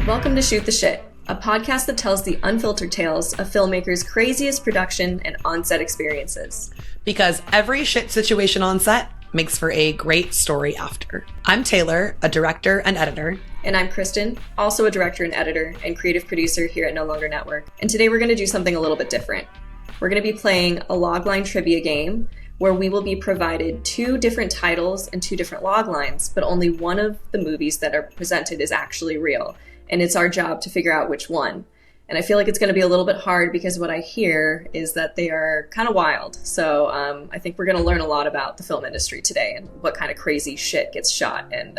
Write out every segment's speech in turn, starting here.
Welcome to Shoot the Shit, a podcast that tells the unfiltered tales of filmmakers' craziest production and on-set experiences. Because every shit situation on set makes for a great story after. I'm Taylor, a director and editor. And I'm Kristen, also a director and editor and creative producer here at No Longer Network. And today we're going to do something a little bit different. We're going to be playing a Logline Trivia game where we will be provided two different titles and two different log lines, but only one of the movies that are presented is actually real. And it's our job to figure out which one. And I feel like it's going to be a little bit hard because what I hear is that they are kind of wild. So I think we're going to learn a lot about the film industry today and what kind of crazy shit gets shot and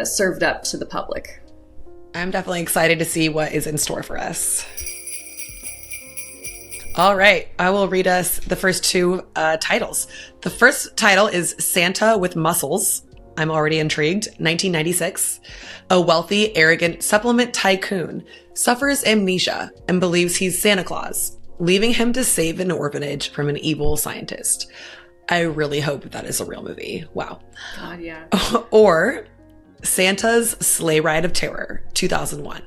served up to the public. I'm definitely excited to see what is in store for us. All right, I will read us the first two titles. The first title is Santa with Muscles. I'm already intrigued. 1996. A wealthy, arrogant supplement tycoon suffers amnesia and believes he's Santa Claus, leaving him to save an orphanage from an evil scientist. I really hope that is a real movie. Wow. God, yeah. Or Santa's Sleigh Ride of Terror, 2001.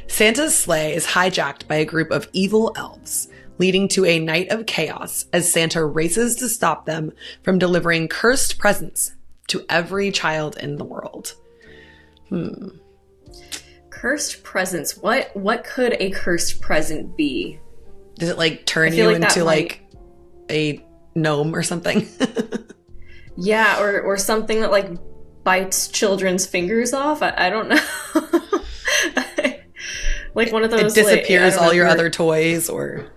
Santa's sleigh is hijacked by a group of evil elves, leading to a night of chaos as Santa races to stop them from delivering cursed presents to every child in the world. Cursed presents. What could a cursed present be? Does it like turn you into like a gnome or something? Yeah, or something that like bites children's fingers off. I don't know. Like one of those. It disappears all your other toys or.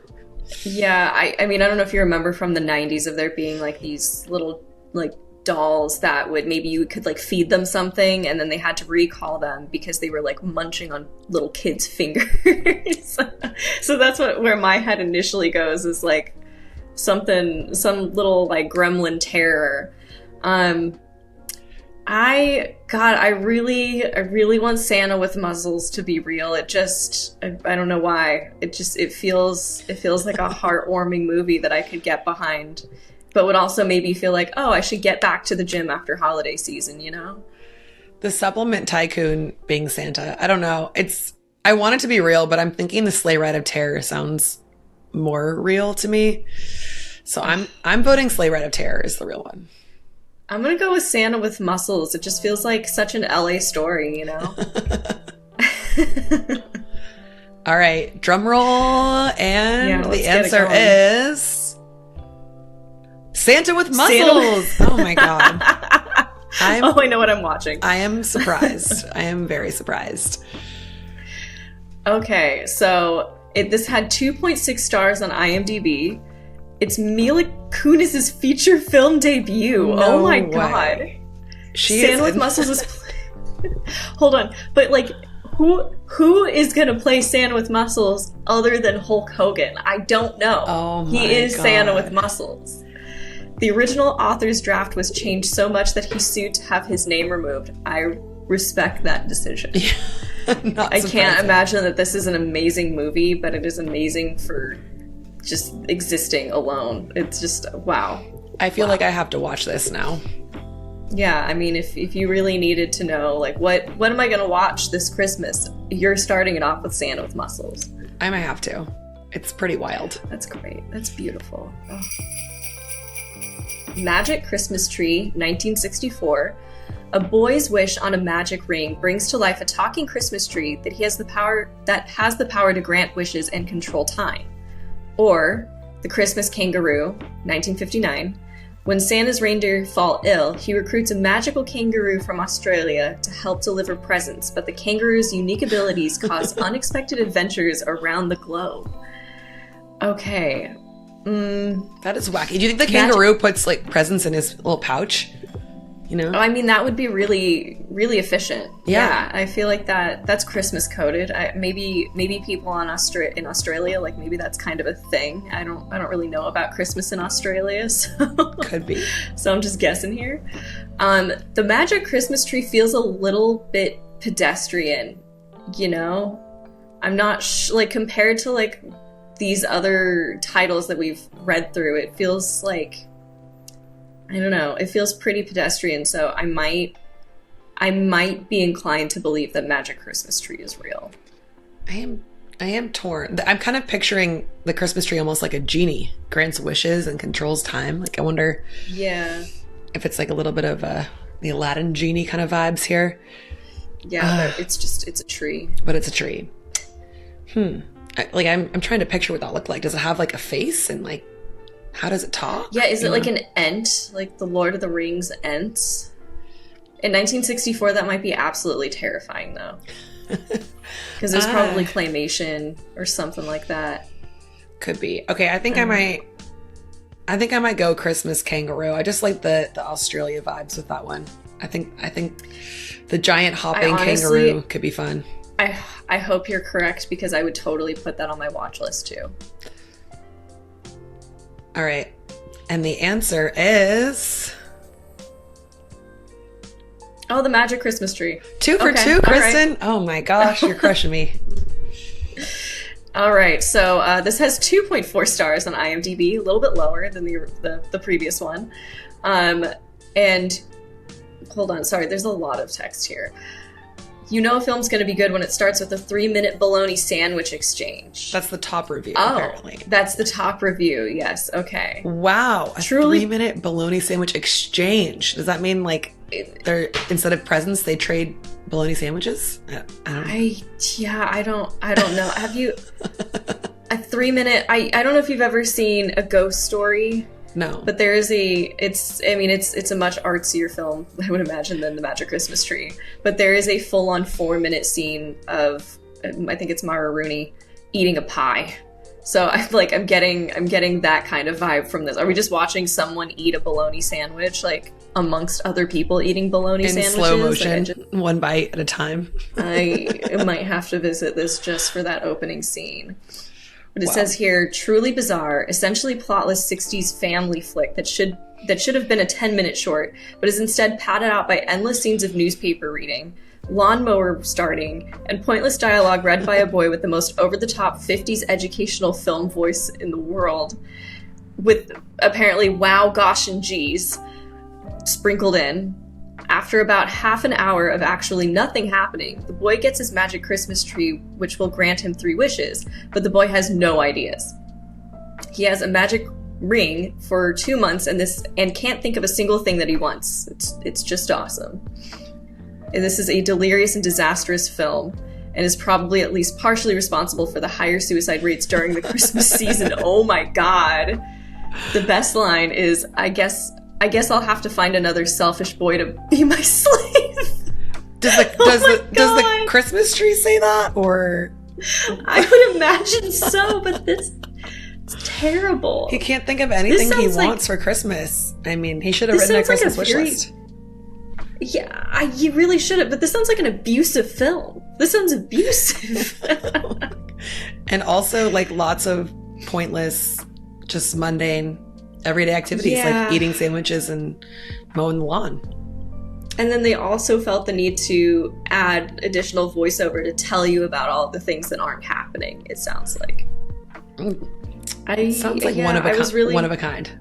Yeah, I mean, I don't know if you remember from the 90s of there being like these little like dolls that would maybe you could like feed them something and then they had to recall them because they were like munching on little kids' fingers. So that's where my head initially goes, is like some little like gremlin terror. I really want Santa with Muscles to be real. It just, I don't know why. It feels like a heartwarming movie that I could get behind, but would also maybe feel like, oh, I should get back to the gym after holiday season, you know? The supplement tycoon being Santa, I don't know. I want it to be real, but I'm thinking the Sleigh Ride of Terror sounds more real to me. So I'm voting Sleigh Ride of Terror is the real one. I'm going to go with Santa with Muscles. It just feels like such an LA story, you know? All right, drum roll, and the answer is Santa with Muscles. Oh my God. I know what I'm watching. I am surprised. I am very surprised. Okay, so this had 2.6 stars on IMDb. It's Mila Kunis's feature film debut. No oh my way. God. Santa with Muscles is... Hold on. But like, who is going to play Santa with Muscles other than Hulk Hogan? I don't know. Oh my He is God. Santa with Muscles. The original author's draft was changed so much that he sued to have his name removed. I respect that decision. I can't imagine that this is an amazing movie, but it is amazing for just existing alone. It's just, wow. I feel like I have to watch this now. Yeah, I mean, if you really needed to know, like, what am I going to watch this Christmas? You're starting it off with Santa with Muscles. I might have to. It's pretty wild. That's great. That's beautiful. Oh. Magic Christmas Tree, 1964. A boy's wish on a magic ring brings to life a talking Christmas tree that has the power to grant wishes and control time. Or The Christmas Kangaroo, 1959. When Santa's reindeer fall ill, he recruits a magical kangaroo from Australia to help deliver presents, but the kangaroo's unique abilities cause unexpected adventures around the globe. Okay. That is wacky. Do you think the kangaroo puts like presents in his little pouch? You know? I mean, that would be really, really efficient. Yeah. I feel like that's Christmas coded. Maybe people in Australia, like maybe that's kind of a thing. I don't really know about Christmas in Australia, so Could be. So I'm just guessing here. The Magic Christmas Tree feels a little bit pedestrian, you know? I'm not like compared to like these other titles that we've read through, it feels like, I don't know, it feels pretty pedestrian, so I might I might be inclined to believe that Magic Christmas Tree is real. I am torn. I'm kind of picturing the Christmas tree almost like a genie, grants wishes and controls time. Like, I wonder if it's like a little bit of the Aladdin genie kind of vibes here. Yeah, but it's a tree. But it's a tree. I'm trying to picture what that looked like. Does it have like a face, and like, how does it talk? Yeah, is it like an Ent, like the Lord of the Rings Ents? In 1964, that might be absolutely terrifying, though. Because there's probably claymation or something like that. Could be. Okay, I think I might go Christmas kangaroo. I just like the Australia vibes with that one. I think the giant hopping kangaroo could be fun. I hope you're correct, because I would totally put that on my watch list too. All right. And the answer is... Oh, the Magic Christmas Tree. 2 for 2, Kristen. Right. Oh my gosh, you're crushing me. All right, so this has 2.4 stars on IMDb, a little bit lower than the previous one. And hold on, sorry, there's a lot of text here. You know a film's going to be good when it starts with a 3-minute bologna sandwich exchange. That's the top review, apparently. That's the top review, yes, okay. Wow, a Truly 3-minute bologna sandwich exchange. Does that mean, like, they're, instead of presents, they trade bologna sandwiches? I don't know. Have you... a 3-minute... I don't know if you've ever seen A Ghost Story. No. But there is it's a much artsier film, I would imagine, than The Magic Christmas Tree. But there is a full-on 4-minute scene of, I think it's Mara Rooney, eating a pie. So I'm getting that kind of vibe from this. Are we just watching someone eat a bologna sandwich, like, amongst other people eating bologna sandwiches? In slow motion, one bite at a time. I might have to visit this just for that opening scene. But it says here, truly bizarre, essentially plotless 60s family flick that should have been a 10-minute short, but is instead padded out by endless scenes of newspaper reading, lawnmower starting, and pointless dialogue read by a boy with the most over-the-top 50s educational film voice in the world, with apparently wow, gosh, and geez sprinkled in. After about half an hour of actually nothing happening, the boy gets his magic Christmas tree, which will grant him 3 wishes, but the boy has no ideas. He has a magic ring for 2 months and can't think of a single thing that he wants. It's just awesome. And this is a delirious and disastrous film, and is probably at least partially responsible for the higher suicide rates during the Christmas season. Oh my god. The best line is, I guess I'll have to find another selfish boy to be my slave. Does the Christmas tree say that, or? I would imagine so, but it's terrible. He can't think of anything he wants for Christmas. I mean, he should have written a Christmas wish list. Yeah, he really should have, but this sounds like an abusive film. This sounds abusive. And also, like, lots of pointless, just mundane, everyday activities, like eating sandwiches and mowing the lawn. And then they also felt the need to add additional voiceover to tell you about all the things that aren't happening, it sounds like. It sounds like one of a kind.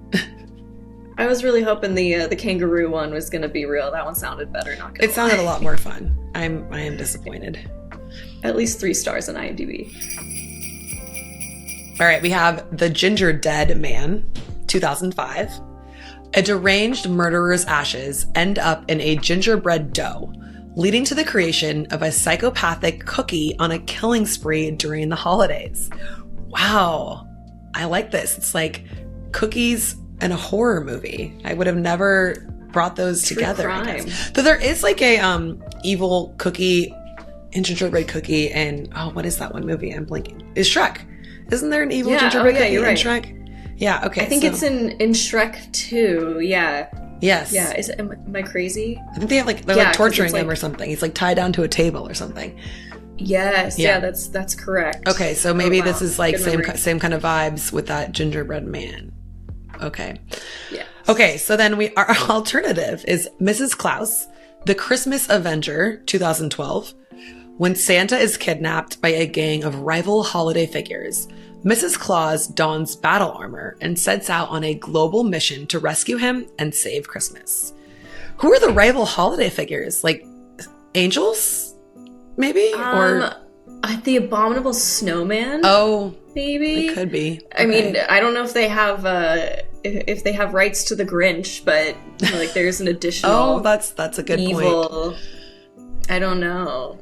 I was really hoping the kangaroo one was going to be real. That one sounded better, not gonna It sounded a lot more fun. I am disappointed. At least 3 stars on IMDb. All right, we have The Ginger Dead Man, 2005. A deranged murderer's ashes end up in a gingerbread dough, leading to the creation of a psychopathic cookie on a killing spree during the holidays. Wow, I like this. It's like cookies and a horror movie. I would have never brought those together. Crime. I guess. So there is like a evil cookie, gingerbread cookie, and what is that one movie? I'm blanking. Is Shrek? Isn't there an evil gingerbread cookie in Shrek? Yeah, okay. I think it's in Shrek 2, yeah. Yes. Yeah, am I crazy? I think they're like torturing him or something. He's like tied down to a table or something. Yes, yeah, that's correct. Okay, so maybe this is like same kind of vibes with that gingerbread man. Okay. Yeah. Okay, so then our alternative is Mrs. Claus, The Christmas Avenger, 2012. When Santa is kidnapped by a gang of rival holiday figures, Mrs. Claus dons battle armor and sets out on a global mission to rescue him and save Christmas. Who are the rival holiday figures? Like angels, maybe? Or the Abominable Snowman? oh, maybe? it could be. I mean, I don't know if they have rights to the Grinch, but like there's an additional oh, that's a good evil point. I don't know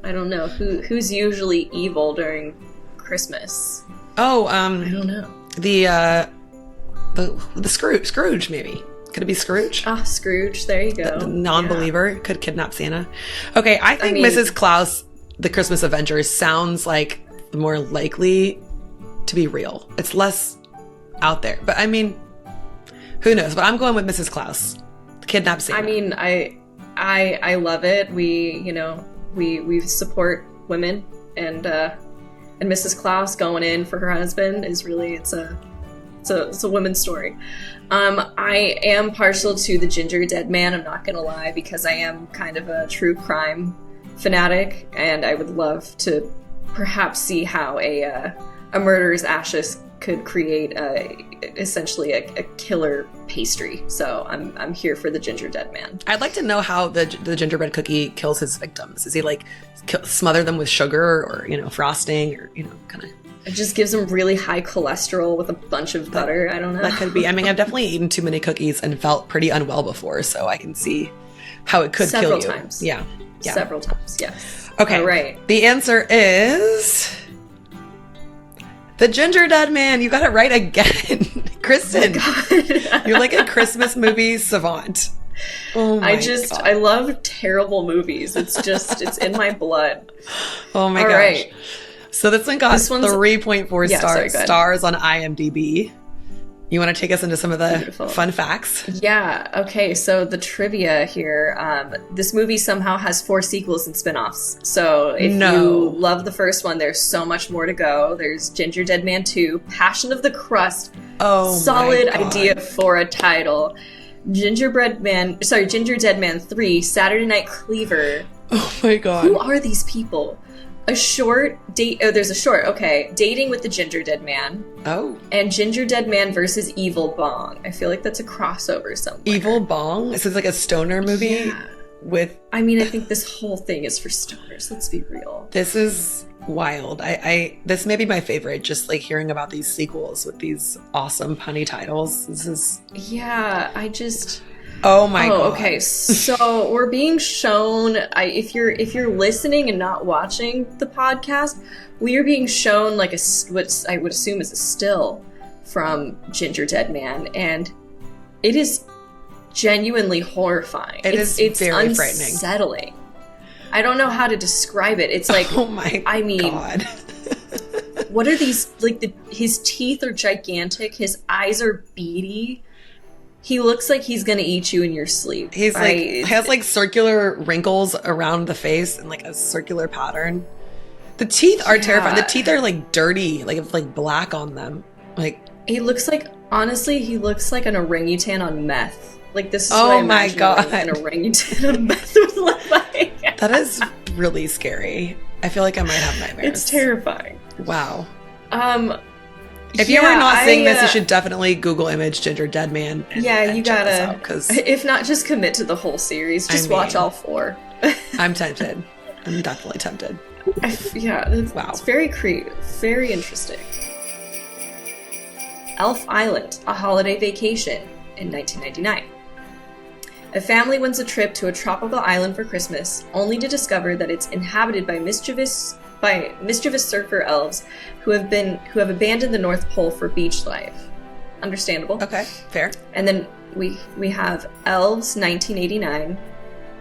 who's usually evil during Christmas. Oh, I don't know. The Scrooge maybe. Could it be Scrooge? Scrooge, there you go. The non-believer could kidnap Santa. Okay, I think Mrs. Claus, the Christmas Avenger, sounds like more likely to be real. It's less out there. But I mean, who knows? But I'm going with Mrs. Claus. Kidnap Santa. I mean, I love it. We support women, and Mrs. Claus going in for her husband is really it's a women's story. I am partial to the Ginger Dead Man, I'm not gonna lie, because I am kind of a true crime fanatic, and I would love to perhaps see how a murderer's ashes could create essentially a killer pastry. So I'm here for the Ginger Dead Man. I'd like to know how the gingerbread cookie kills his victims. Does he like smother them with sugar or frosting or kind of? It just gives them really high cholesterol with a bunch of butter. I don't know. That could be. I mean, I've definitely eaten too many cookies and felt pretty unwell before, so I can see how it could kill you. Several times. Yeah. Several times, yes. Okay. All right. The answer is the Ginger Dead Man. You got it right again. Kristen, you're like a Christmas movie savant. Oh my God. I love terrible movies. It's in my blood. Oh my gosh. Right. So this one got 3.4 stars on IMDb. You want to take us into some of the fun facts? Yeah. Okay. So the trivia here, this movie somehow has 4 sequels and spin-offs. So if you love the first one, there's so much more to go. There's Ginger Dead Man 2, Passion of the Crust. Oh, solid idea for a title. Ginger Dead Man 3, Saturday Night Cleaver. Oh my God. Who are these people? A short date. Oh, there's a short. Okay. Dating with the Ginger Dead Man. Oh. And Ginger Dead Man versus Evil Bong. I feel like that's a crossover somewhere. Evil Bong? This is like a stoner movie? Yeah. With. I mean, I think this whole thing is for stoners. Let's be real. This is wild. This may be my favorite, just like hearing about these sequels with these awesome punny titles. This is. Yeah. Oh my God. Okay. So we're being shown. If you're listening and not watching the podcast, we are being shown like what I would assume is a still from Ginger Dead Man, and it is genuinely horrifying. It's very frightening, unsettling. I don't know how to describe it. It's like, oh my God. What are these? Like his teeth are gigantic. His eyes are beady. He looks like he's gonna eat you in your sleep. He's has like circular wrinkles around the face and like a circular pattern. The teeth are terrifying. The teeth are like dirty, like it's like black on them. Like he looks like an orangutan on meth. Like this is what oh I my God, an orangutan on meth would look like. That is really scary. I feel like I might have nightmares. It's terrifying. Wow. If you were not seeing this, you should definitely Google image Ginger Dead Man. You gotta. If not, just commit to the whole series. Just watch all 4. I'm tempted. I'm definitely tempted. It's very creative, very interesting. Elf Island: A Holiday Vacation in 1999. A family wins a trip to a tropical island for Christmas, only to discover that it's inhabited by mischievous surfer elves who have abandoned the North Pole for beach life. Understandable. Okay, fair. And then we have Elves 1989.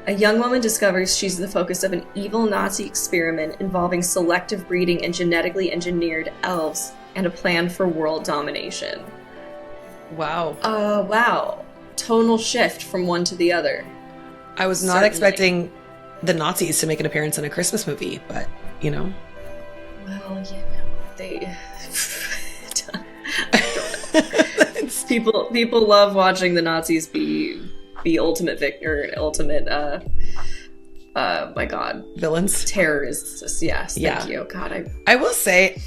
A young woman discovers she's the focus of an evil Nazi experiment involving selective breeding and genetically engineered elves and a plan for world domination. Wow. Wow. Tonal shift from one to the other. I was not expecting the Nazis to make an appearance in a Christmas movie, but Well, they. People love watching the Nazis be ultimate victor, ultimate. My God, villains, terrorists. Yes, thank you. God, I will say,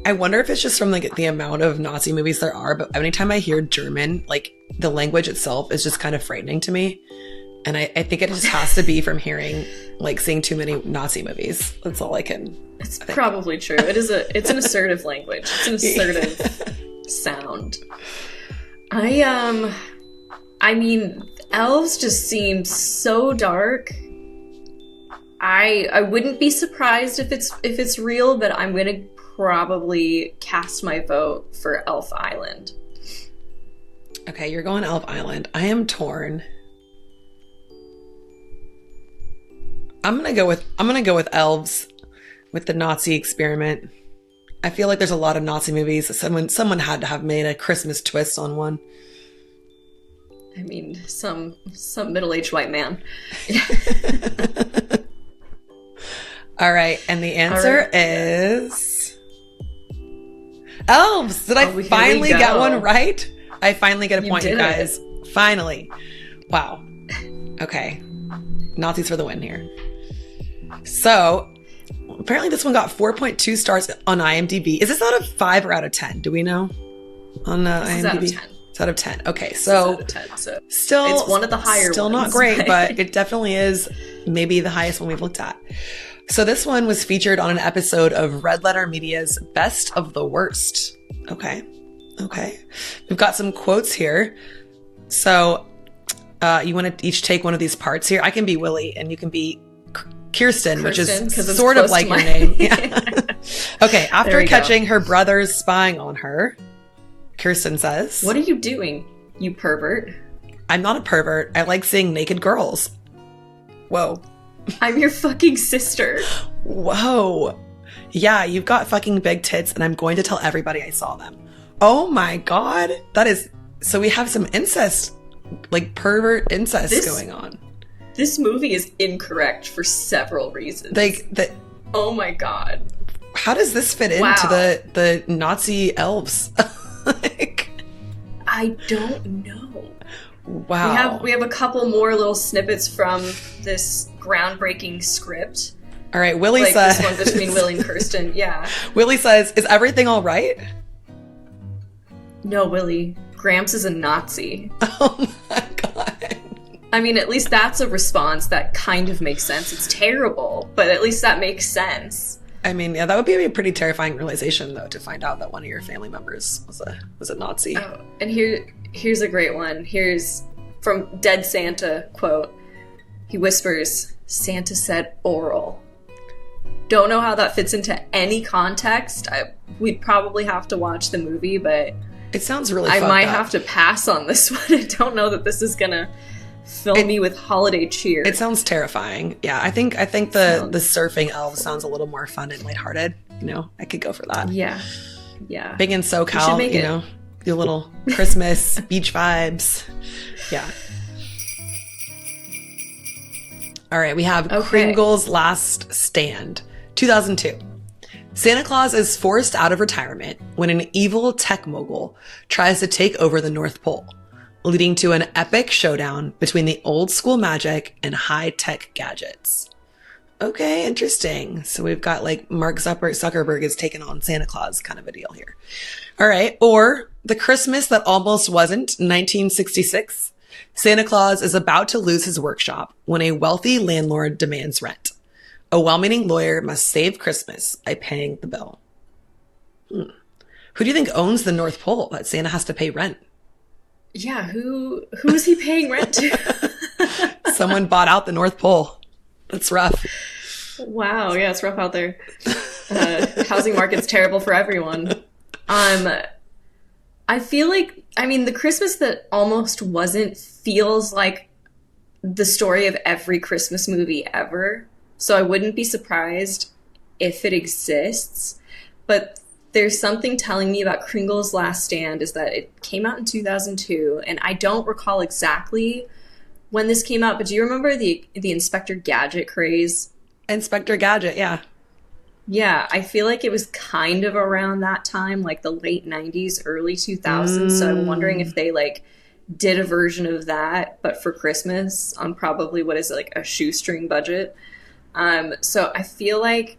I wonder if it's just from like the amount of Nazi movies there are, but anytime I hear German, like the language itself is just kind of frightening to me. And I think it just has to be from hearing, like, seeing too many Nazi movies. That's all I can. It's probably true. It's an assertive language. It's an assertive sound. I mean, elves just seem so dark. I wouldn't be surprised if it's real, but I'm gonna probably cast my vote for Elf Island. Okay, you're going Elf Island. I am torn. I'm gonna go with elves, with the Nazi experiment. I feel like there's a lot of Nazi movies. Someone had to have made a Christmas twist on one. I mean, some middle-aged white man. All right, and the answer is elves. Did I finally get one right? I finally get a point, you guys. Finally. Wow. Okay. Nazis for the win here. So, apparently this one got 4.2 stars on IMDb. Is this out of 5 or out of 10? Do we know? On IMDb? Out of 10. It's out of 10. Okay, so, out of 10, so still, it's one of the higher still ones, not great, but it definitely is maybe the highest one we've looked at. So this one was featured on an episode of Red Letter Media's Best of the Worst. Okay. We've got some quotes here. So you want to each take one of these parts here? I can be Willie and you can be Kirsten, which is sort of like your name. Yeah. Okay, after catching her brothers spying on her, Kirsten says, "What are you doing, you pervert?" "I'm not a pervert. I like seeing naked girls." Whoa. "I'm your fucking sister." Whoa. "Yeah, you've got fucking big tits and I'm going to tell everybody I saw them." Oh my God. That is, so we have some incest, like pervert incest going on. This movie is incorrect for several reasons. Oh my God. How does this fit into the Nazi elves? I don't know. Wow. We have a couple more little snippets from this groundbreaking script. All right, Willie says, this one between Willie and Kirsten. Yeah. Willie says, "Is everything all right?" "No, Willie. Gramps is a Nazi." Oh my God. I mean, at least that's a response that kind of makes sense. It's terrible, but at least that makes sense. I mean, yeah, that would be a pretty terrifying realization, though, to find out that one of your family members was a Nazi. Oh, and here's a great one. Here's from Dead Santa, quote, he whispers, "Santa said oral." Don't know how that fits into any context. We'd probably have to watch the movie, but it sounds really I fucked might up. have to pass on this one. I don't know that this is gonna fill me with holiday cheer. It sounds terrifying. Yeah, I think the surfing elves sounds a little more fun and lighthearted. You know, I could go for that. Yeah. Big in SoCal, you know, the little Christmas beach vibes. Yeah. All right, we have Kringle's Last Stand, 2002. Santa Claus is forced out of retirement when an evil tech mogul tries to take over the North Pole, leading to an epic showdown between the old school magic and high-tech gadgets. Okay, interesting. So we've got like Mark Zuckerberg is taking on Santa Claus kind of a deal here. All right, or The Christmas That Almost Wasn't, 1966. Santa Claus is about to lose his workshop when a wealthy landlord demands rent. A well-meaning lawyer must save Christmas by paying the bill. Who do you think owns the North Pole that Santa has to pay rent? Yeah, who's he paying rent to? Someone bought out the North Pole. That's rough. Wow, yeah, it's rough out there. Housing market's terrible for everyone. I feel like, I mean, The Christmas That Almost Wasn't feels like the story of every Christmas movie ever. So I wouldn't be surprised if it exists. But there's something telling me about Kringle's Last Stand is that it came out in 2002, and I don't recall exactly when this came out, but do you remember the Inspector Gadget craze? Inspector Gadget, yeah. Yeah, I feel like it was kind of around that time, like the late 90s, early 2000s. So I'm wondering if they like did a version of that, but for Christmas on probably what is like a shoestring budget. So I feel like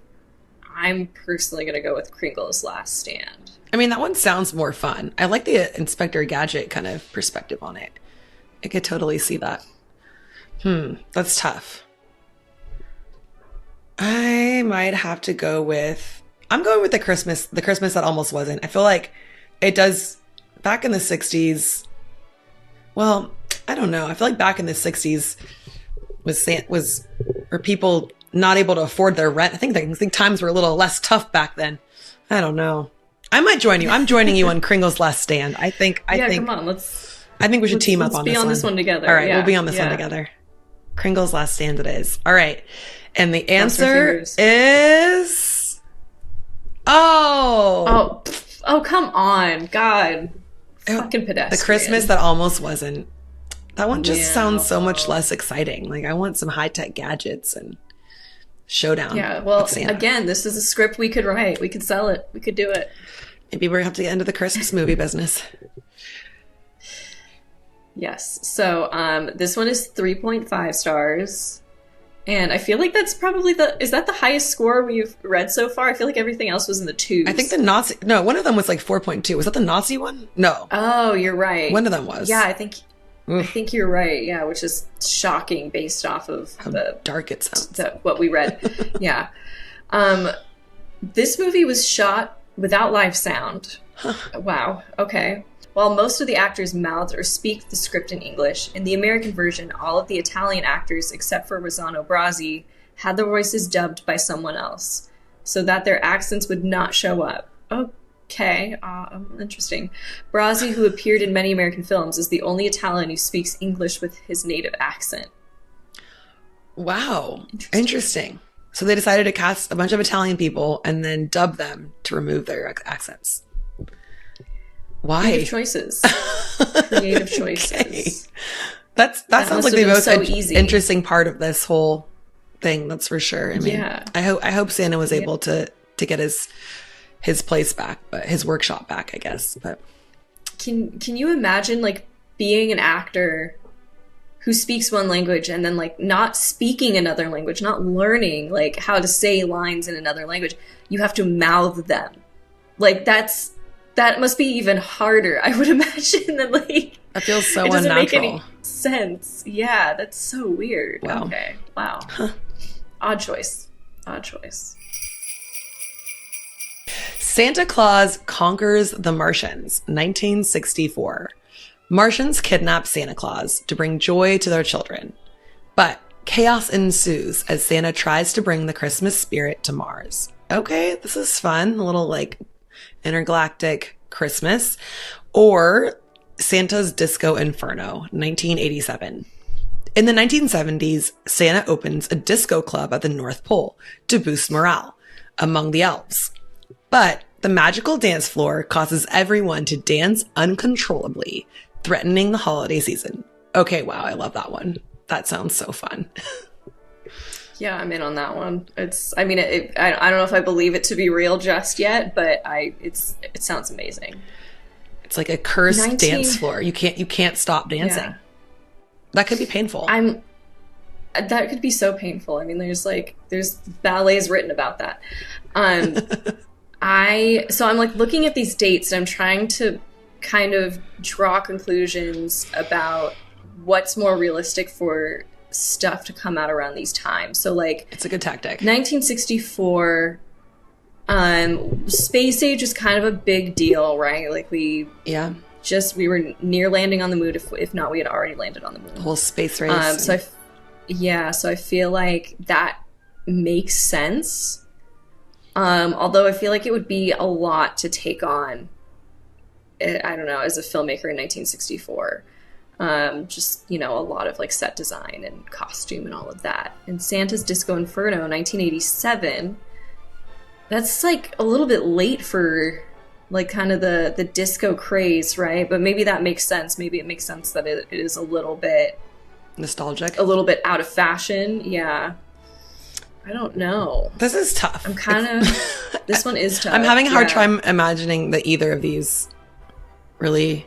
I'm personally going to go with Kringle's Last Stand. I mean, that one sounds more fun. I like the Inspector Gadget kind of perspective on it. I could totally see that. That's tough. I might have to go with, I'm going with the Christmas that almost wasn't. I feel like it does, back in the 60s, well, I don't know. I feel like back in the 60s were people not able to afford their rent. I think times were a little less tough back then. I don't know. I might join you. I'm joining you on Kringle's Last Stand. I think come on, I think we should team up on this one. Let's be on this one together. All right, we'll be on this one together. Kringle's Last Stand it is. All right. And the answer is... Oh, come on. God. Fucking pedestrian. The Christmas that almost wasn't. That one just sounds so much less exciting. Like, I want some high-tech gadgets and showdown. Yeah, well, again, this is a script we could write. We could sell it. We could do it. Maybe we're going to have to get into the Christmas movie business. Yes. So this one is 3.5 stars. And I feel like that's probably is that the highest score we've read so far? I feel like everything else was in the 2s. I think one of them was like 4.2. Was that the Nazi one? No. Oh, you're right. One of them was. Yeah, I think you're right. Yeah, which is shocking based off of how dark it sounds. What we read. Yeah. This movie was shot without live sound. Huh. Wow. Okay. While most of the actors mouth or speak the script in English, in the American version, all of the Italian actors, except for Rossano Brazzi, had their voices dubbed by someone else, so that their accents would not show up. Okay, interesting. Brazzi, who appeared in many American films, is the only Italian who speaks English with his native accent. Wow. Interesting. So they decided to cast a bunch of Italian people and then dub them to remove their accents. Why? Creative choices. Creative choices. Okay. That sounds like the most interesting part of this whole thing. That's for sure. I mean, I hope Santa was able to get his place back, but his workshop back, I guess. But can you imagine like being an actor who speaks one language and then like not speaking another language, not learning like how to say lines in another language? You have to mouth them. Like that must be even harder, I would imagine, than like... That feels so it doesn't unnatural. Make any sense. Yeah, that's so weird. Wow. Okay, wow. Huh. Odd choice. Santa Claus Conquers the Martians, 1964. Martians kidnap Santa Claus to bring joy to their children. But chaos ensues as Santa tries to bring the Christmas spirit to Mars. Okay, this is fun. A little like... Intergalactic Christmas, or Santa's Disco Inferno, 1987. In the 1970s, Santa opens a disco club at the North Pole to boost morale among the elves. But the magical dance floor causes everyone to dance uncontrollably, threatening the holiday season. Okay, wow, I love that one. That sounds so fun. Yeah, I'm in on that one. I don't know if I believe it to be real just yet, but it sounds amazing. It's like a cursed dance floor. You can't stop dancing. Yeah. That could be painful. That could be so painful. I mean, there's ballets written about that. So I'm like looking at these dates and I'm trying to kind of draw conclusions about what's more realistic for stuff to come out around these times. So like it's a good tactic. 1964, space age is kind of a big deal, right? Like we were near landing on the moon, if not we had already landed on the moon. The whole space race. So I feel like that makes sense. Although I feel like it would be a lot to take on, I don't know, as a filmmaker in 1964. Just, a lot of like set design and costume and all of that. And Santa's Disco Inferno, 1987, that's like a little bit late for like kind of the disco craze, right? But maybe that makes sense. Maybe it makes sense that it is a little bit nostalgic, a little bit out of fashion. Yeah. I don't know. This is tough. This one is tough. I'm having a hard time imagining that either of these really...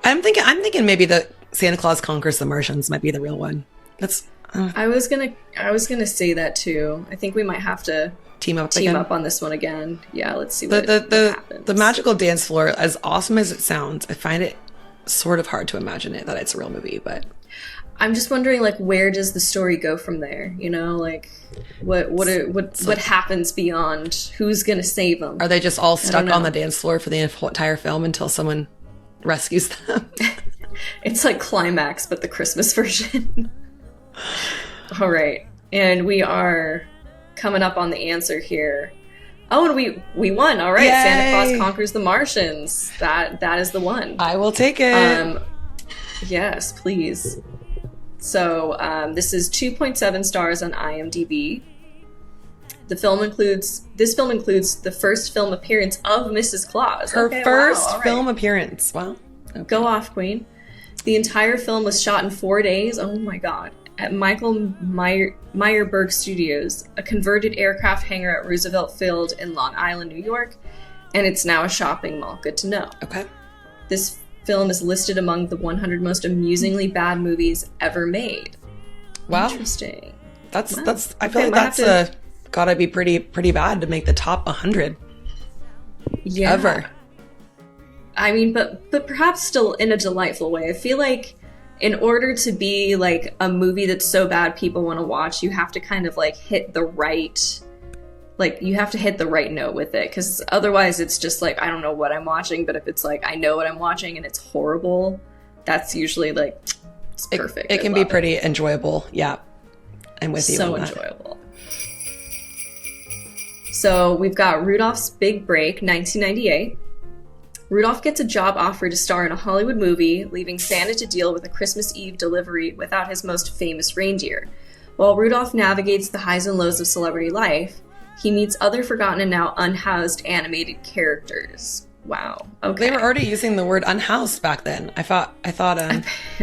I'm thinking maybe the Santa Claus Conquers the Martians might be the real one. I was gonna say that too. I think we might have to team up on this one again. Yeah, let's see what happens. The magical dance floor, as awesome as it sounds, I find it sort of hard to imagine that it's a real movie. But I'm just wondering, like, where does the story go from there? You know, like, what happens beyond who's gonna save them? Are they just all stuck on the dance floor for the entire film until someone rescues them? It's like Climax, but the Christmas version. All right, and we are coming up on the answer here. Oh, and we won. All right, Yay! Santa Claus Conquers the Martians. That is the one. I will take it. Yes, please. So this is 2.7 stars on IMDb. This film includes the first film appearance of Mrs. Claus. Her first film appearance. Wow. Okay. Go off, Queen. The entire film was shot in 4 days. Oh my God. At Michael Meyerberg Studios, a converted aircraft hangar at Roosevelt Field in Long Island, New York, and it's now a shopping mall. Good to know. Okay. This film is listed among the 100 most amusingly bad movies ever made. Wow. Interesting. That's I feel like that's gotta be pretty bad to make the top 100. Yeah. Ever. I mean, but perhaps still in a delightful way. I feel like in order to be like a movie that's so bad people want to watch, you have to kind of like hit the right note with it, because otherwise it's just like, I don't know what I'm watching, but if it's like I know what I'm watching and it's horrible, that's usually like it's perfect. It can be pretty enjoyable. Yeah, I'm with you. So enjoyable. So we've got Rudolph's Big Break, 1998. Rudolph gets a job offer to star in a Hollywood movie, leaving Santa to deal with a Christmas Eve delivery without his most famous reindeer. While Rudolph navigates the highs and lows of celebrity life, he meets other forgotten and now unhoused animated characters. Wow. Okay. They were already using the word unhoused back then. I thought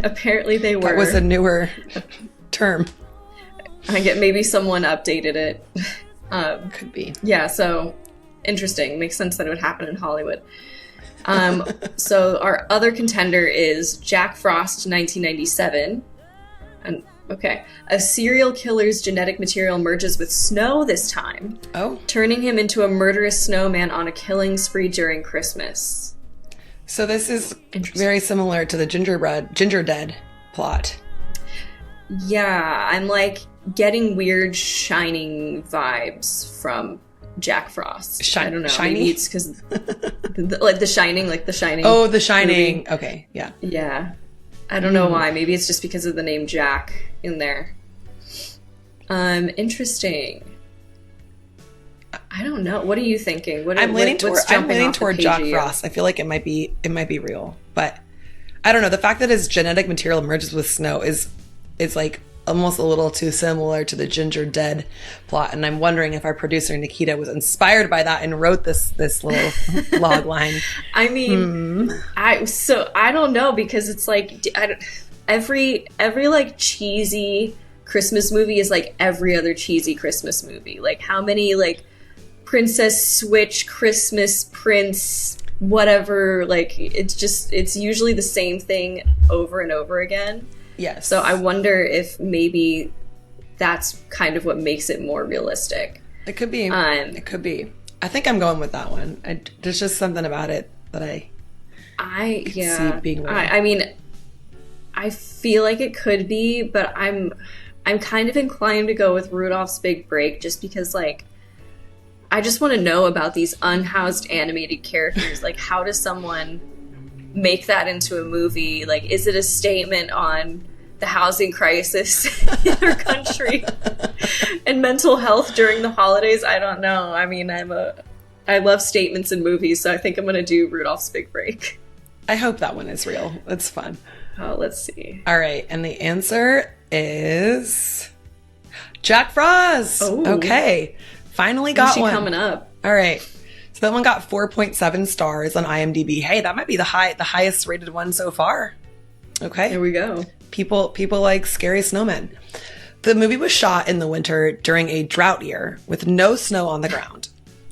apparently they were. That was a newer term. I get maybe someone updated it. Could be. Yeah, so interesting. Makes sense that it would happen in Hollywood. So our other contender is Jack Frost, 1997. And okay, a serial killer's genetic material merges with snow this time, turning him into a murderous snowman on a killing spree during Christmas. So this is very similar to the Ginger Dead plot. Yeah, I'm like getting weird Shining vibes from Jack Frost. I don't know. Shiny? Maybe it's because like The Shining. Oh, The Shining. Movie. Okay, yeah. Yeah. I don't know why. Maybe it's just because of the name Jack in there. Interesting. I don't know. What are you thinking? I'm leaning toward Jack Frost. I feel like it might be real, but I don't know. The fact that his genetic material merges with snow is like almost a little too similar to the Ginger Dead plot, and I'm wondering if our producer Nikita was inspired by that and wrote this little log line. I mean, I don't know, because it's like every like cheesy Christmas movie is like every other cheesy Christmas movie. Like how many like Princess Switch, Christmas Prince, whatever, like it's usually the same thing over and over again. Yes. So I wonder if maybe that's kind of what makes it more realistic. It could be. It could be. I think I'm going with that one. There's just something about it that I see being real. I mean, I feel like it could be, but I'm kind of inclined to go with Rudolph's Big Break, just because like I just want to know about these unhoused animated characters. Like, how does someone make that into a movie? Like, is it a statement on the housing crisis in our country and mental health during the holidays? I don't know. I mean, I love statements in movies, so I think I'm going to do Rudolph's Big Break. I hope that one is real. It's fun. Oh, let's see. All right, and the answer is Jack Frost. Oh. Okay, finally got one. Coming up. All right. So that one got 4.7 stars on IMDb. Hey, that might be the highest rated one so far. Okay. There we go. People like scary snowmen. The movie was shot in the winter during a drought year with no snow on the ground.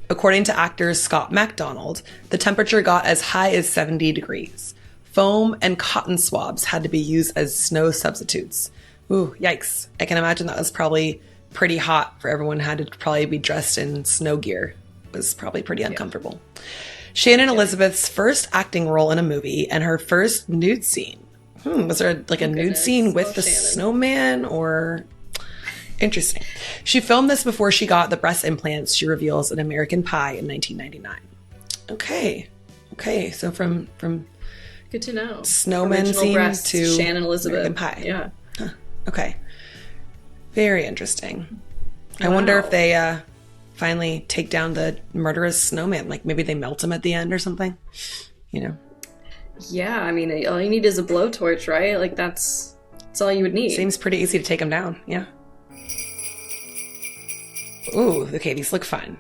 According to actor Scott MacDonald, the temperature got as high as 70 degrees. Foam and cotton swabs had to be used as snow substitutes. Ooh, yikes. I can imagine that was probably pretty hot for everyone, had to probably be dressed in snow gear. It was probably pretty uncomfortable. Shannon Elizabeth's first acting role in a movie and her first nude scene. Was there like a nude scene with the Shannon. snowman or... Interesting. She filmed this before she got the breast implants she reveals in American Pie in 1999. Okay. So from good to know. snowman Original scene breasts, to Shannon Elizabeth. American Pie. Yeah. Huh. Okay. Very interesting. I wonder if they finally take down the murderous snowman. Like maybe they melt him at the end or something. You know. Yeah, I mean, all you need is a blowtorch, right? Like that's all you would need. Seems pretty easy to take him down. Yeah. Ooh, okay, these look fun.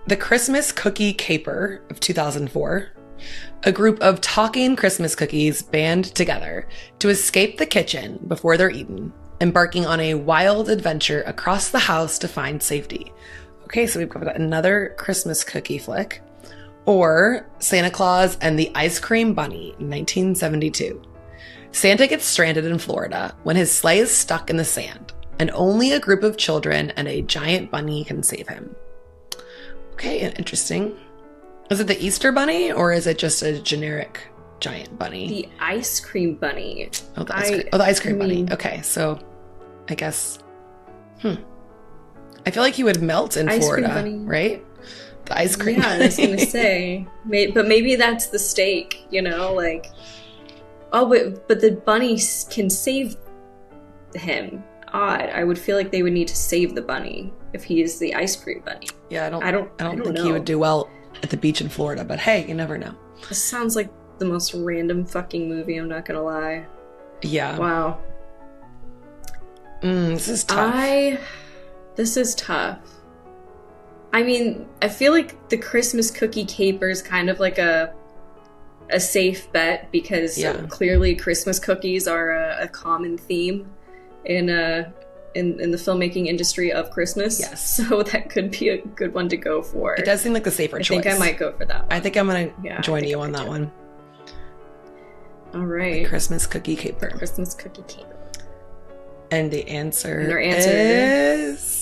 The Christmas Cookie Caper of 2004. A group of talking Christmas cookies band together to escape the kitchen before they're eaten, embarking on a wild adventure across the house to find safety. Okay, so we've got another Christmas cookie flick. Or Santa Claus and the Ice Cream Bunny, 1972. Santa gets stranded in Florida when his sleigh is stuck in the sand, and only a group of children and a giant bunny can save him. Okay, interesting. Is it the Easter Bunny, or is it just a generic giant bunny? The Ice Cream Bunny. Oh, the Ice Cream Bunny. Okay, so I guess... I feel like he would melt in Florida, right? The ice cream bunny. Yeah, I was going to say. But maybe that's the stake, you know? Like, oh, but the bunny can save him. Odd. I would feel like they would need to save the bunny if he is the Ice Cream Bunny. Yeah, I don't think he would do well at the beach in Florida, but hey, you never know. This sounds like the most random fucking movie, I'm not gonna lie. Yeah. Wow. This is tough. This is tough. I mean, I feel like the Christmas Cookie Caper is kind of like a safe bet because clearly Christmas cookies are a common theme in the filmmaking industry of Christmas. Yes. So that could be a good one to go for. It does seem like the safer choice. I think I might go for that one. I think I'm going to join you on that one. All right. The Christmas Cookie Caper. Christmas Cookie Caper. And the answer is...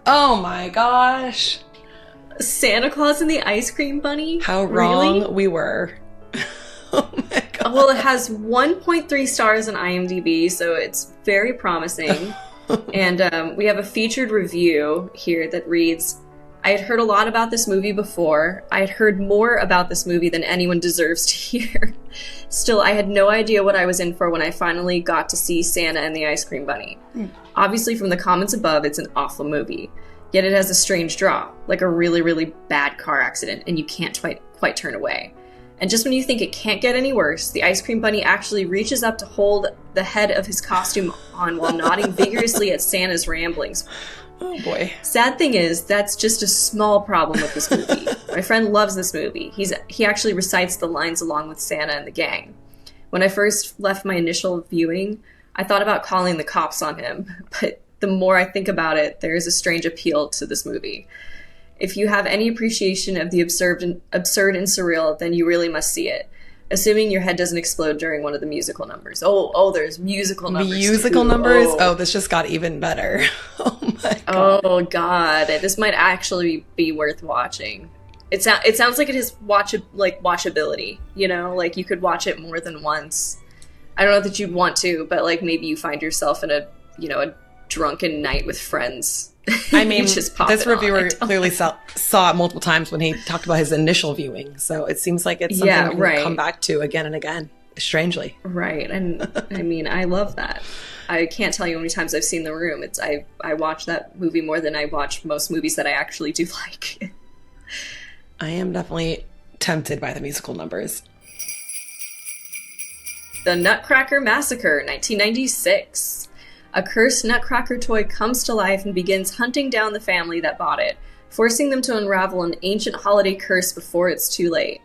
Oh my gosh. Santa Claus and the Ice Cream Bunny? How wrong we were. Oh my god. Well, it has 1.3 stars on IMDb, so it's very promising. And we have a featured review here that reads, I had heard a lot about this movie before. I had heard more about this movie than anyone deserves to hear. Still, I had no idea what I was in for when I finally got to see Santa and the Ice Cream Bunny. Obviously, from the comments above, it's an awful movie. Yet it has a strange draw, like a really, really bad car accident, and you can't quite turn away. And just when you think it can't get any worse, the Ice Cream Bunny actually reaches up to hold the head of his costume on while nodding vigorously at Santa's ramblings. Oh boy. Sad thing is, that's just a small problem with this movie. My friend loves this movie. He actually recites the lines along with Santa and the gang. When I first left my initial viewing, I thought about calling the cops on him, but the more I think about it, there is a strange appeal to this movie. If you have any appreciation of the absurd and surreal, then you really must see it. Assuming your head doesn't explode during one of the musical numbers. Oh, there's musical numbers. Musical numbers? Oh, this just got even better. Oh my god. Oh god, this might actually be worth watching. It sounds like it has watchability. You know, like you could watch it more than once. I don't know that you'd want to, but like maybe you find yourself in a drunken night with friends. I mean, this reviewer clearly saw it multiple times when he talked about his initial viewing. So it seems like it's something we'll come back to again and again, strangely. Right. And I mean, I love that. I can't tell you how many times I've seen The Room. I watch that movie more than I watch most movies that I actually do like. I am definitely tempted by the musical numbers. The Nutcracker Massacre, 1996. A cursed Nutcracker toy comes to life and begins hunting down the family that bought it, forcing them to unravel an ancient holiday curse before it's too late.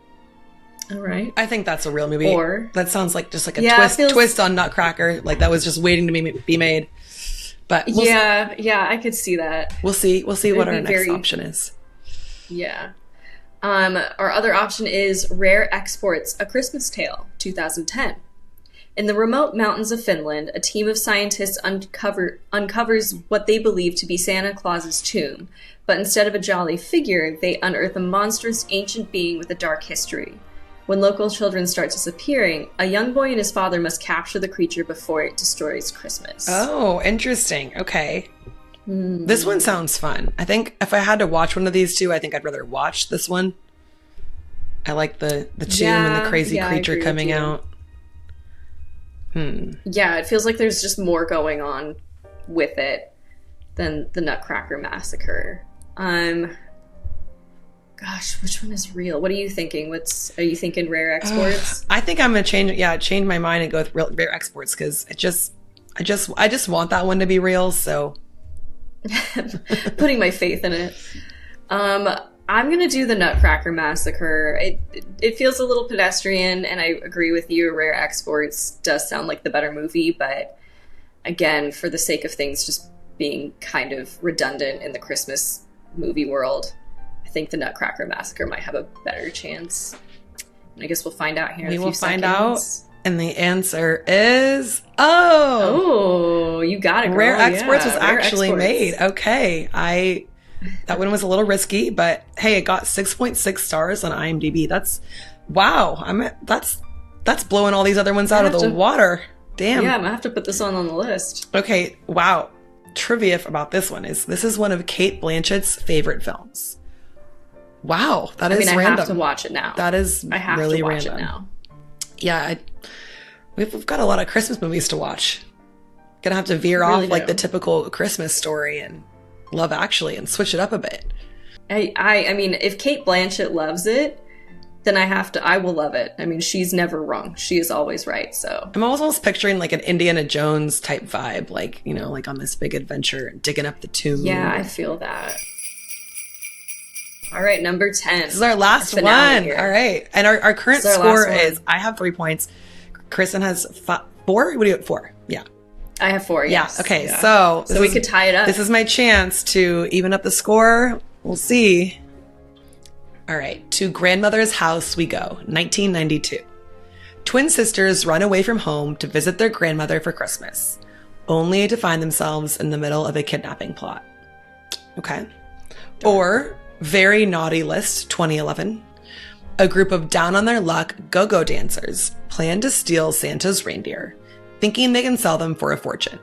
All right. I think that's a real movie. Or that sounds like just like a twist on Nutcracker, like that was just waiting to be made. But I could see that. We'll see what our next option is. Yeah. Our other option is Rare Exports: A Christmas Tale, 2010. In the remote mountains of Finland, a team of scientists uncovers what they believe to be Santa Claus's tomb, but instead of a jolly figure, they unearth a monstrous ancient being with a dark history. When local children start disappearing, a young boy and his father must capture the creature before it destroys Christmas. Oh, interesting. Okay. This one sounds fun. I think if I had to watch one of these two, I think I'd rather watch this one. I like the tomb and the crazy creature coming out. Yeah, it feels like there's just more going on with it than the Nutcracker Massacre. Gosh, which one is real? What are you thinking? Are you thinking rare exports? I think I'm gonna change my mind and go with rare exports because I just want that one to be real. So putting my faith in it. I'm gonna do the Nutcracker Massacre. It feels a little pedestrian, and I agree with you. Rare Exports does sound like the better movie, but again, for the sake of things just being kind of redundant in the Christmas movie world, I think the Nutcracker Massacre might have a better chance. And I guess we'll find out here in a few seconds. We will find out. And the answer is you got it, girl. Rare Exports was actually made. Okay, that one was a little risky, but hey, it got 6.6 stars on IMDb. That's wow. That's blowing all these other ones out of the water. Damn. Yeah, I'm gonna have to put this one on the list. Okay, wow. Trivia about this one is one of Cate Blanchett's favorite films. Wow, that is random. I have to watch it now. That is I have really to watch random. it now. Yeah, we've got a lot of Christmas movies to watch. Gonna have to veer off like the typical Christmas story and Love Actually and switch it up a bit. I mean, if Cate Blanchett loves it, then I will love it. I mean, she's never wrong. She is always right, so. I'm almost picturing like an Indiana Jones type vibe, like, you know, like on this big adventure and digging up the tomb. Yeah, I feel that. All right, number 10. This is our last one. Here. All right. And our current score is, I have 3 points. Kristen has 4. What do you have? 4? Yeah. I have 4, yes. Yeah, okay. Yeah. So we could tie it up. This is my chance to even up the score. We'll see. All right. To Grandmother's House we go. 1992. Twin sisters run away from home to visit their grandmother for Christmas, only to find themselves in the middle of a kidnapping plot. Okay. Or Very Naughty List 2011. A group of down-on-their-luck go-go dancers plan to steal Santa's reindeer, thinking they can sell them for a fortune.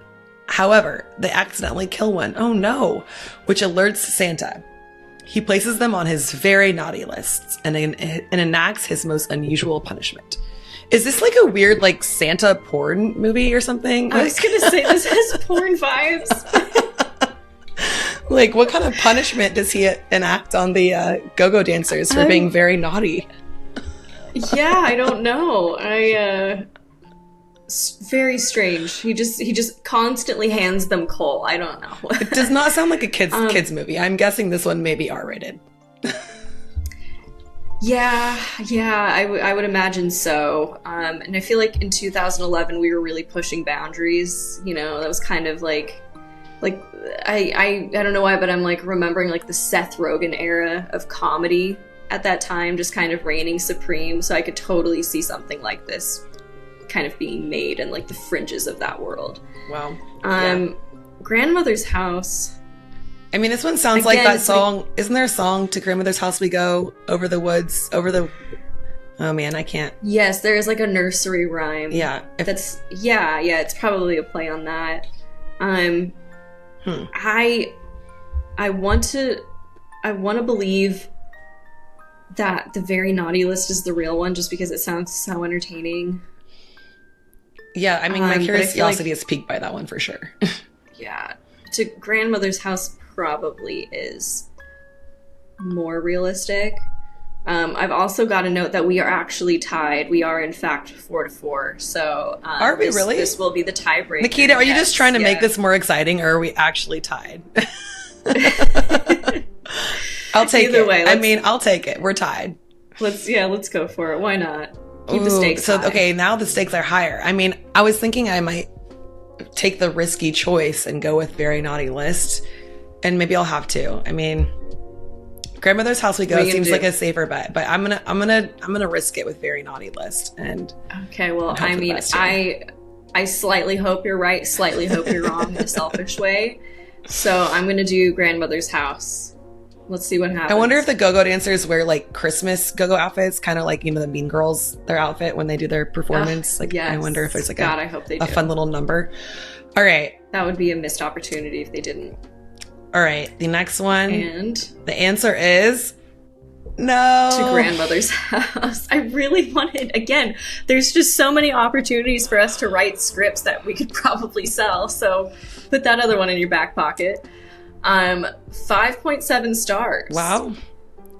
However, they accidentally kill one, oh no, which alerts Santa. He places them on his very naughty lists and enacts his most unusual punishment. Is this like a weird like Santa porn movie or something? I was going to say, this has porn vibes. Like, what kind of punishment does he enact on the go-go dancers for being very naughty? Yeah, I don't know. Very strange. He just constantly hands them coal. I don't know. It does not sound like a kids movie. I'm guessing this one may be R-rated. Yeah, I would imagine so. And I feel like in 2011 we were really pushing boundaries. You know, that was kind of like I don't know why, but I'm like remembering like the Seth Rogen era of comedy at that time, just kind of reigning supreme. So I could totally see something like this kind of being made and like the fringes of that world. Wow. Grandmother's House. I mean, this one sounds like that song. Like, isn't there a song to Grandmother's House we go? Over the woods, oh man, I can't. Yes, there is like a nursery rhyme. Yeah. It's probably a play on that. I want to believe that the Very Naughty List is the real one, just because it sounds so entertaining. Yeah, I mean, my curiosity is piqued by that one for sure. Yeah. To Grandmother's House probably is more realistic. I've also got a note that we are actually tied. We are, in fact, 4-4. So are we really? This will be the tiebreaker. Nikita, are you just trying to make this more exciting, or are we actually tied? I'll take Either way. I mean, I'll take it. We're tied. Let's go for it. Why not? Keep the stakes high. Okay, now the stakes are higher. I mean, I was thinking I might take the risky choice and go with Very Naughty List, and maybe I'll have to. I mean, Grandmother's House we go seems like a safer bet, but I'm gonna risk it with Very Naughty List. And okay, well, I mean, I slightly hope you're right, slightly hope you're wrong in a selfish way. So I'm gonna do Grandmother's House. Let's see what happens. I wonder if the go-go dancers wear like Christmas go-go outfits, kind of like, you know, the Mean Girls, their outfit when they do their performance. Yes. I wonder if there's like I hope they do. A fun little number. All right. That would be a missed opportunity if they didn't. All right. The next one. And the answer is no. To Grandmother's House. I really wanted, again, there's just so many opportunities for us to write scripts that we could probably sell. So put that other one in your back pocket. 5.7 stars. Wow.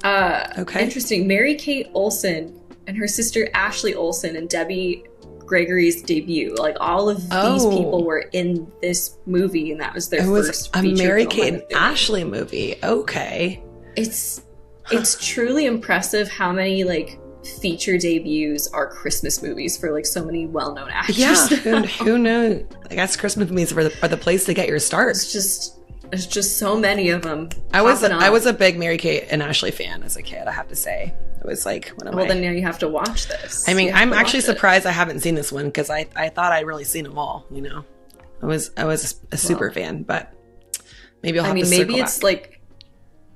Okay. Interesting. Mary-Kate Olsen and her sister Ashley Olsen and Debbie Gregory's debut. Like, all of these people were in this movie, and that was their first feature film. A Mary-Kate and Ashley movie. Okay. It's truly impressive how many like feature debuts are Christmas movies for like so many well-known actors. Yeah, who knows? I guess Christmas movies are the place to get your start. There's just so many of them. I was a big Mary-Kate and Ashley fan as a kid, I have to say. It was like one of my... Well, then now you have to watch this. I mean, I'm actually surprised I haven't seen this one because I thought I'd really seen them all, you know. I was a super fan, but maybe I'll have to circle back.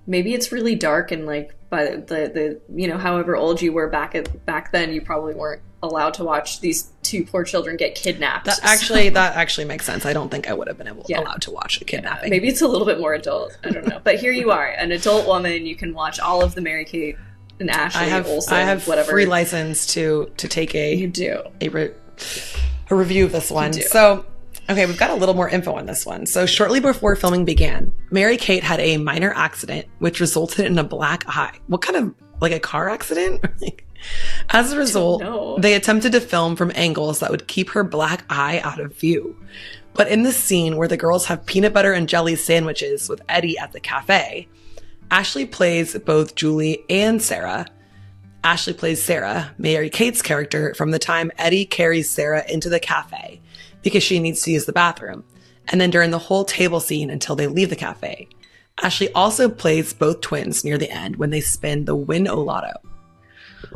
Maybe it's really dark, and like by the you know, however old you were back then, you probably weren't allowed to watch these two poor children get kidnapped. That actually makes sense. I don't think I would have been allowed to watch a kidnapping. Maybe it's a little bit more adult. I don't know. But here you are, an adult woman. You can watch all of the Mary-Kate and Ashley Olsen. I have whatever. Free license to take a review of this one. So. Okay, we've got a little more info on this one. So shortly before filming began, Mary-Kate had a minor accident which resulted in a black eye. What kind of, like a car accident? As a result, they attempted to film from angles that would keep her black eye out of view. But in the scene where the girls have peanut butter and jelly sandwiches with Eddie at the cafe, Ashley plays both Julie and Sarah. Ashley plays Sarah, Mary-Kate's character, from the time Eddie carries Sarah into the cafe because she needs to use the bathroom, and then during the whole table scene until they leave the cafe. Ashley also plays both twins near the end when they spin the win-o-lotto.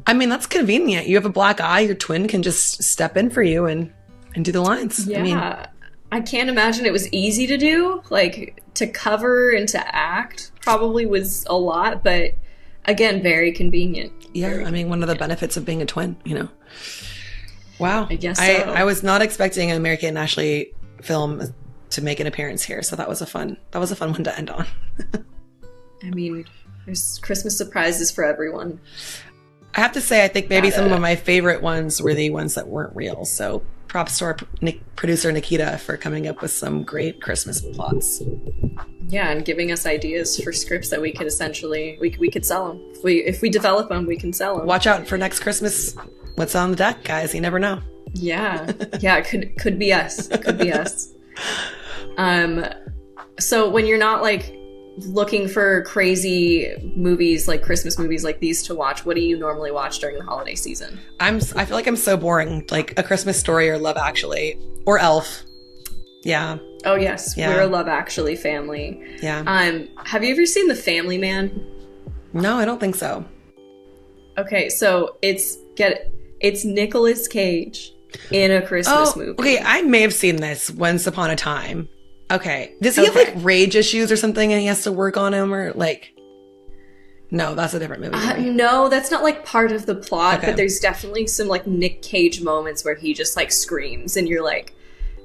I mean, that's convenient. You have a black eye, your twin can just step in for you and do the lines. Yeah. I can't imagine it was easy to do. Like, to cover and to act probably was a lot, but again, very convenient. Yeah, I mean, one of the benefits of being a twin, you know. Wow. I guess so. I was not expecting an Mary-Kate and Ashley film to make an appearance here, so that was a fun one to end on. I mean, there's Christmas surprises for everyone. I have to say, I think maybe some of my favorite ones were the ones that weren't real. So props to our producer Nikita for coming up with some great Christmas plots. Yeah, and giving us ideas for scripts that we could essentially we could sell them. If we develop them, we can sell them. Watch out for next Christmas. What's on the deck, guys? You never know. Yeah, it could be us. It could be us. So when you're not like looking for crazy movies, like Christmas movies like these to watch, what do you normally watch during the holiday season? I feel like I'm so boring. Like A Christmas Story or Love Actually or Elf. Yeah. Oh yes, yeah. We're a Love Actually family. Yeah. Have you ever seen The Family Man? No, I don't think so. Okay, so it's Nicolas Cage in a Christmas movie. Okay, I may have seen this once upon a time. Okay. Does he have like rage issues or something and he has to work on him, or like... No, that's a different movie. No, that's not like part of the plot, but there's definitely some like Nick Cage moments where he just like screams and you're like...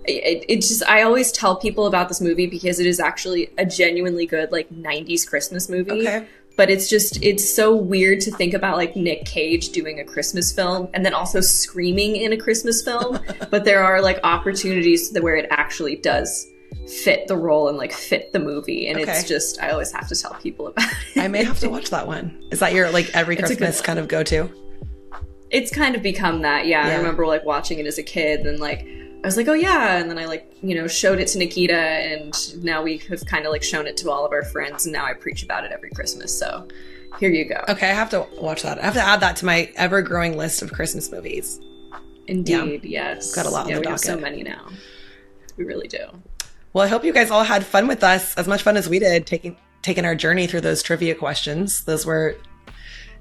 It just, I always tell people about this movie because it is actually a genuinely good like 90s Christmas movie. Okay. But it's so weird to think about like Nick Cage doing a Christmas film and then also screaming in a Christmas film. But there are like opportunities where it actually does fit the role and like fit the movie. And it's just, I always have to tell people about it. I may have to watch that one. Is that your like every Christmas kind of go-to? It's kind of become that, yeah. I remember like watching it as a kid and like, I was like, oh yeah, and then I like, you know, showed it to Nikita, and now we have kind of like shown it to all of our friends, and now I preach about it every Christmas, so here you go. Okay, I have to watch that. I have to add that to my ever-growing list of Christmas movies. Indeed, yes. Got a lot on the docket. We have so many now. We really do. Well, I hope you guys all had fun with us, as much fun as we did, taking our journey through those trivia questions. Those were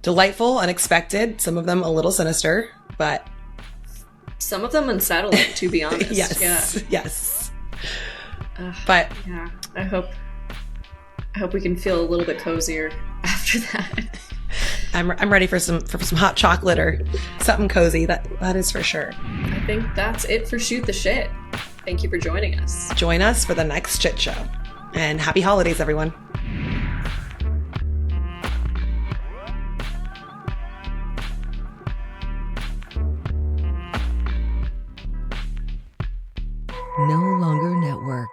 delightful, unexpected, some of them a little sinister, but... Some of them unsettling, to be honest. Yes. But yeah, I hope I hope we can feel a little bit cozier after that. I'm ready for some hot chocolate or something cozy. That is for sure. I think that's it for Shoot the Shit. Thank you for joining us. Join us for the next shit show. And happy holidays, everyone. No Longer Network.